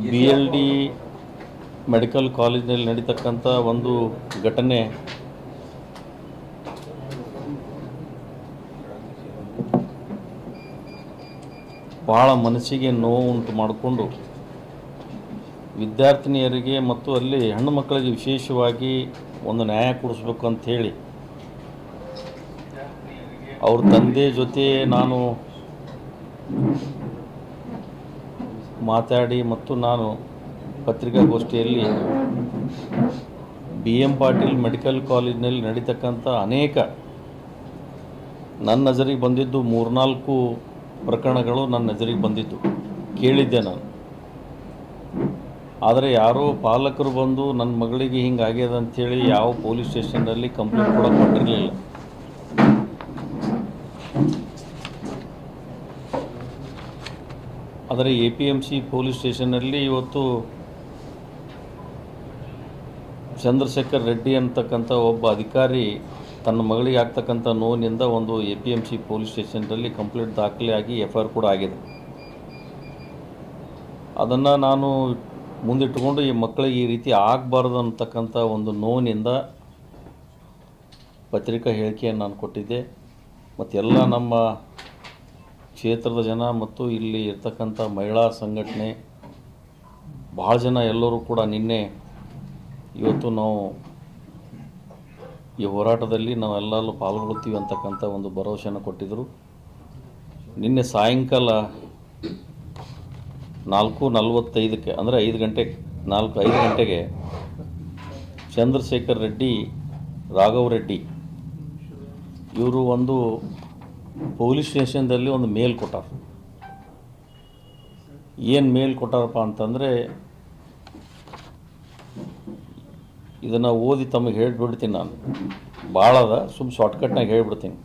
BLD medical ಕಾಲೇಜಿನಲ್ಲಿ ನಡೀತಕ್ಕಂಥ ಒಂದು ಘಟನೆ ಭಾಳ ಮನಸ್ಸಿಗೆ ನೋವು ಉಂಟು ಮಾಡಿಕೊಂಡು ವಿದ್ಯಾರ್ಥಿನಿಯರಿಗೆ ಮತ್ತು ಅಲ್ಲಿ ಹೆಣ್ಣು ಮಕ್ಕಳಿಗೆ ವಿಶೇಷವಾಗಿ ಒಂದು ನ್ಯಾಯ ಕೊಡಿಸ್ಬೇಕು ಅಂತ ಹೇಳಿ ಅವ್ರ ತಂದೆ ಜೊತೆ ನಾನು ಮಾತಾಡಿ ಮತ್ತು ನಾನು ಪತ್ರಿಕಾಗೋಷ್ಠಿಯಲ್ಲಿ BM ಪಾಟೀಲ್ ಮೆಡಿಕಲ್ ಕಾಲೇಜಿನಲ್ಲಿ ನಡೀತಕ್ಕಂಥ ಅನೇಕ ನನ್ನ ನಜರಿಗೆ ಬಂದಿದ್ದು 3-4 ಪ್ರಕರಣಗಳು ನನ್ನ ನಜರಿಗೆ ಬಂದಿದ್ದು ಕೇಳಿದ್ದೆ ನಾನು. ಆದರೆ ಯಾರೋ ಪಾಲಕರು ಬಂದು ನನ್ನ ಮಗಳಿಗೆ ಹಿಂಗಾಗ್ಯದ ಅಂಥೇಳಿ ಯಾವ ಪೊಲೀಸ್ ಸ್ಟೇಷನ್ನಲ್ಲಿ ಕಂಪ್ಲೇಂಟ್ ಕೂಡ ಕೊಟ್ಟಿರಲಿಲ್ಲ. ಆದರೆ APMC ಪೊಲೀಸ್ ಸ್ಟೇಷನ್ನಲ್ಲಿ ಇವತ್ತು ಚಂದ್ರಶೇಖರ್ ರೆಡ್ಡಿ ಅಂತಕ್ಕಂಥ ಒಬ್ಬ ಅಧಿಕಾರಿ ತನ್ನ ಮಗಳಿಗೆ ಆಗ್ತಕ್ಕಂಥ ನೋವಿನಿಂದ ಒಂದು APMC ಪೊಲೀಸ್ ಸ್ಟೇಷನ್ನಲ್ಲಿ ಕಂಪ್ಲೇಂಟ್ ದಾಖಲೆ ಆಗಿ FIR ಕೂಡ ಆಗಿದೆ. ಅದನ್ನು ನಾನು ಮುಂದಿಟ್ಟುಕೊಂಡು ಈ ಮಕ್ಕಳಿಗೆ ಈ ರೀತಿ ಆಗಬಾರ್ದು ಅಂತಕ್ಕಂಥ ಒಂದು ನೋವಿನಿಂದ ಪತ್ರಿಕಾ ಹೇಳಿಕೆಯನ್ನು ನಾನು ಕೊಟ್ಟಿದ್ದೆ. ಮತ್ತು ಎಲ್ಲ ನಮ್ಮ ಕ್ಷೇತ್ರದ ಜನ ಮತ್ತು ಇಲ್ಲಿ ಇರ್ತಕ್ಕಂಥ ಮಹಿಳಾ ಸಂಘಟನೆ ಭಾಳ ಜನ ಎಲ್ಲರೂ ಕೂಡ ನಿನ್ನೆ ಇವತ್ತು ನಾವು ಈ ಹೋರಾಟದಲ್ಲಿ ನಾವೆಲ್ಲರೂ ಪಾಲ್ಗೊಳ್ತೀವಿ ಅಂತಕ್ಕಂಥ ಒಂದು ಭರವಸೆಯನ್ನು ಕೊಟ್ಟಿದ್ದರು. ನಿನ್ನೆ ಸಾಯಂಕಾಲ 4:45ಕ್ಕೆ ಅಂದರೆ 5 ಗಂಟೆಗೆ ಚಂದ್ರಶೇಖರ್ ರೆಡ್ಡಿ, ರಾಘವ್ ರೆಡ್ಡಿ ಇವರು ಒಂದು ಪೊಲೀಸ್ ಸ್ಟೇಷನ್ದಲ್ಲಿ ಒಂದು ಮೇಲ್ ಕೊಟ್ಟಾರ. ಏನು ಮೇಲ್ ಕೊಟ್ಟಾರಪ್ಪ ಅಂತಂದರೆ, ಇದನ್ನು ಓದಿ ತಮಗೆ ಹೇಳಿಬಿಡ್ತೀನಿ. ನಾನು ಭಾಳ ಅದ, ಶಾರ್ಟ್ಕಟ್ನಾಗ ಹೇಳಿಬಿಡ್ತೀನಿ.